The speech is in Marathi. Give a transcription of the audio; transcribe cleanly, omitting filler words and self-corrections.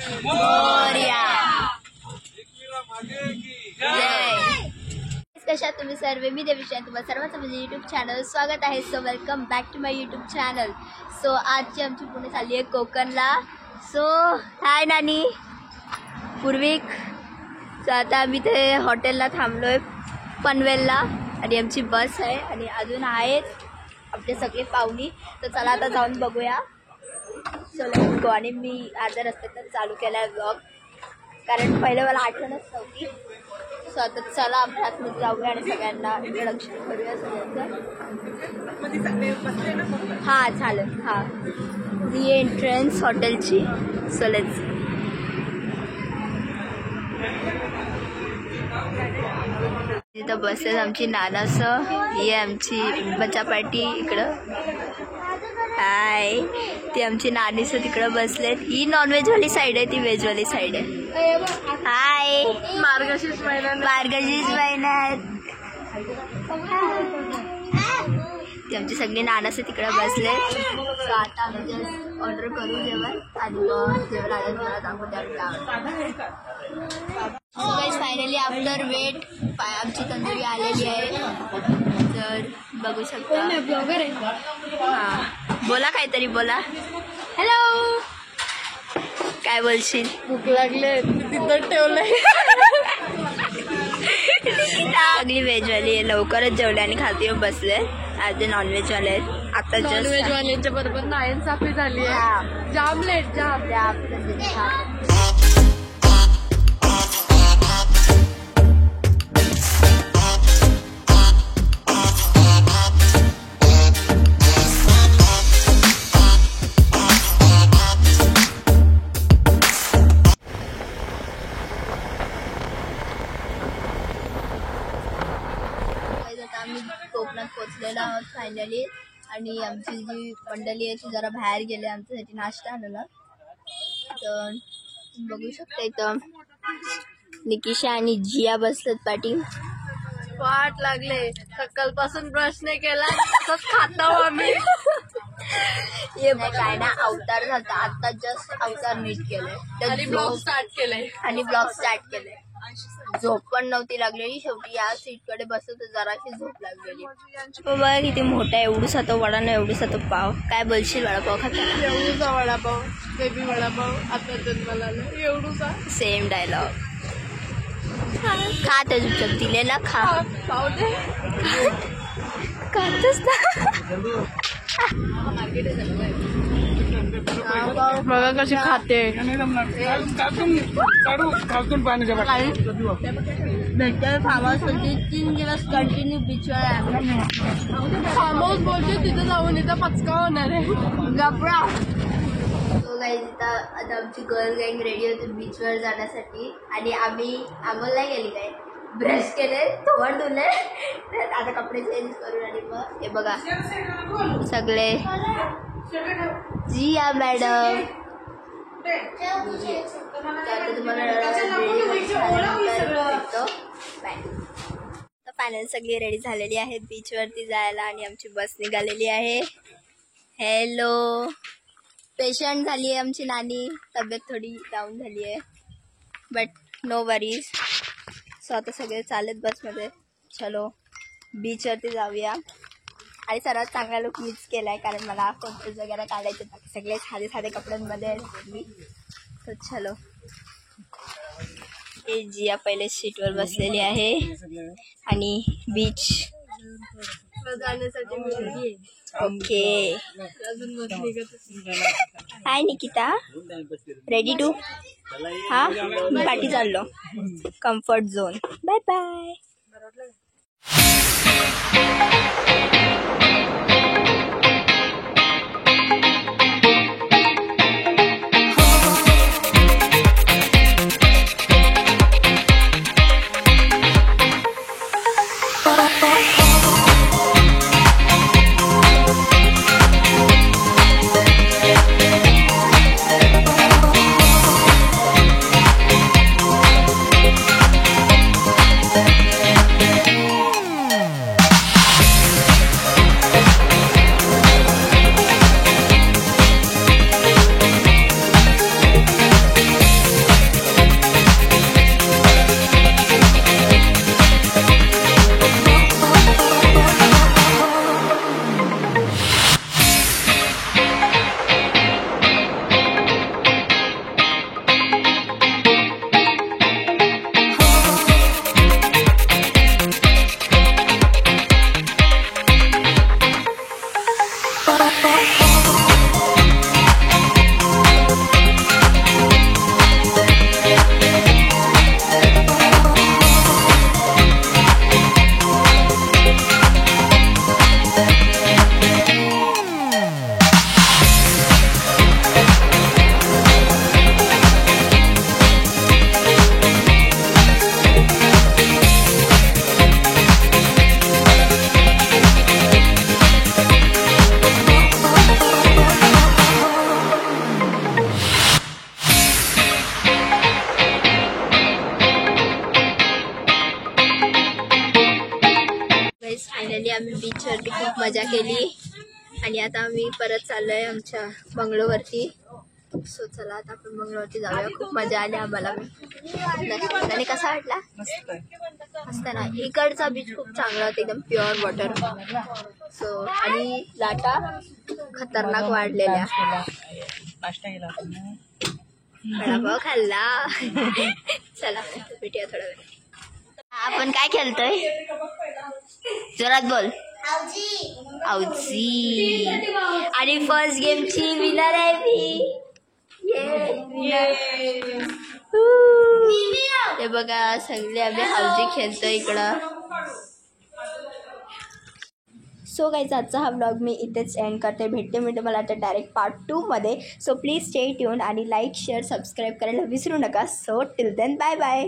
मोरया. कशा तुम्ही सर्व? मी देवीशा, तुम्हाला सर्वांचं माझे यूट्यूब चॅनल स्वागत आहे. So welcome back to my YouTube channel. So आजची आमची पुणे चालली आहे कोकणला. सो हाय नानी, पूर्विक. सो आता आम्ही ते हॉटेलला थांबलो आहे पनवेलला आणि आमची बस आहे आणि अजून आहेत आपले सगळे पाहुणी. तर चला आता जाऊन बघूया. So let's go. आणि मी अर्ध्या रस्त्यातच चालू केला आहे ब्लॉग, कारण पहिलं मला आठवणच नव्हती. सो आता चला आपण आतमध्ये जाऊया आणि सगळ्यांना इंट्रोडक्शन करूया सगळ्यांचं. हां चालेल. हां ही एंट्रन्स हॉटेलची. So let's. इथं बसेस आमची नानासं. ही आमची बच्चा पार्टी इकडं. हाय, ती आमची नानीसं तिकडं बसलेत. ही नॉनव्हेजवाली साईड आहे, ती व्हेजवाली साईड आहे. हाय, मार्गशीर्ष महिन्यात ती आमची सगळी नानासं तिकडं बसले. सो आता आम्ही ऑर्डर करू जेवण आणि मग जेवण आलं तुम्हाला दाखवू द्या. फायनली आफ्टर वेट आमची तंदुरी आलेली आहे. तर बघू शकता. हां बोला, काहीतरी बोला. हॅलो, काय बोलशील? भूक लागले, तिथं ठेवलंय. सगळी व्हेजवाली लवकरच जेवले आणि खाती बसले. आज नॉनव्हेजवाले आहेत. आता नॉनव्हेजवाल्यांच्या बरोबर नाइंसाफी झाली आहे. जाम लेट जाम. आम्ही कोकणात पोचलेलो आहोत फायनली. आणि आमची जी मंडळी आहे ती जरा बाहेर गेले आमच्यासाठी नाश्ता आणला. तर बघू शकता इथं निकिशा आणि जिया बसतात पाठी. वाट लागले, सकाळपासून ब्रश नाही केला, तसंच खातो आम्ही. ये काय ना अवतार झाला आता, जस्ट अवतार नीट केलंय आणि ब्लॉग स्टार्ट केलंय. झोप पण नव्हती लागलेली. शेवटी या सीटकडे बसत जराशी झोप लागलेली. बघा किती मोठा, एवढूसा तो वडा ना, एवढूसा तो पाव. काय बोलशील वडापाव खाताना? एवढूसा वडापाव, बेबी वडापाव आता जन्माला एवढूसा. Same dialogue. खात चुपचाप दिलेला खा. पाव दे, खातच ना. बघा कशी खाते. भेटतोय फार्म हाऊस मध्ये 3 दिवस कंटिन्यू बीचवर. फार्म हाऊस बोलते तिथं जाऊन इथं पचका होणार आहे. गपरा. तो काही तिथं आता आमची गर्ल गँग रेडी होती बीचवर जाण्यासाठी. आणि आम्ही आम्हाला गेली काय, ब्रश केले, तोंड धुले, आता कपडे चेंज करून. आणि मग हे बघा सगळे जिया मॅडम. फायनल सगळी रेडी झालेली आहे बीचवरती जायला आणि आमची बस निघालेली आहे. हॅलो, पेशंट झाली आहे आमची नानी. तब्येत थोडी डाऊन झाली आहे, बट नो वरीज. सो आता सगळे चालत बसमध्ये. चलो बीचवरती जाऊया. आणि सर्वात चांगला लुक मीच केला आहे, कारण मला फोटोज वगैरे काढायचे सगळे साधे साधे कपड्यांमध्ये मी. तर चलो. हे जिया पहिले सीटवर बसलेली आहे आणि बीच जाण्यासाठी. Okay. Hi Nikita, ready to? हा मी पाठी चाललो. Comfort zone. Bye bye. बीचवरती खूप मजा केली आणि आता आम्ही परत चाललोय आमच्या बंगलोवरती. सो चला आता आपण बंगलोवरती जाऊया. खूप मजा आली आम्हाला. आणि कसा वाटला? मस्त ना. इकडचा बीच खूप चांगला होता, एकदम प्युअर वॉटर. सो आणि लाटा खतरनाक वाढलेल्या. वडापाव खाल्ला. चला भेटूया थोडा वेळ. आपण काय खेळतोय? जोरात बोल. आऊजी. आणि फर्स्ट गेमची विनर आहे मी. हे बघा सगळे आम्ही हाऊजी खेळतोय इकडं. सो गाईज आजचा हा व्लॉग मी इथेच एंड करते. भेटते मी तुम्हाला आता डायरेक्ट पार्ट 2 मध्ये. सो प्लीज स्टे ट्यून आणि लाईक शेअर सबस्क्राईब करायला विसरू नका. So till then bye bye.